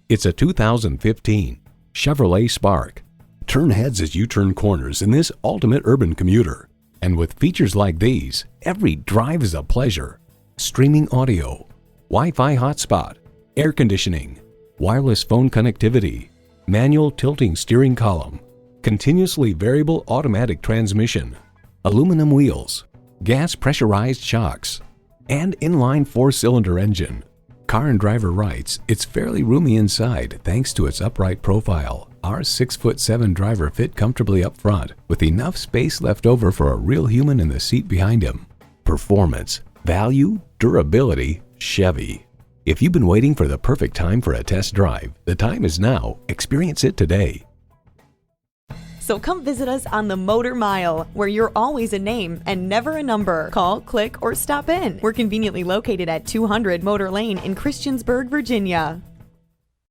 It's a 2015 Chevrolet Spark. Turn heads as you turn corners in this ultimate urban commuter. And with features like these, every drive is a pleasure. Streaming audio, Wi-Fi hotspot, air conditioning, wireless phone connectivity, manual tilting steering column, continuously variable automatic transmission, aluminum wheels, gas pressurized shocks, and inline 4-cylinder engine. Car and Driver writes, it's fairly roomy inside thanks to its upright profile. Our 6'7" driver fit comfortably up front with enough space left over for a real human in the seat behind him. Performance, value, durability, Chevy. If you've been waiting for the perfect time for a test drive, the time is now. Experience it today. So come visit us on the Motor Mile, where you're always a name and never a number. Call, click, or stop in. We're conveniently located at 200 Motor Lane in Christiansburg, Virginia.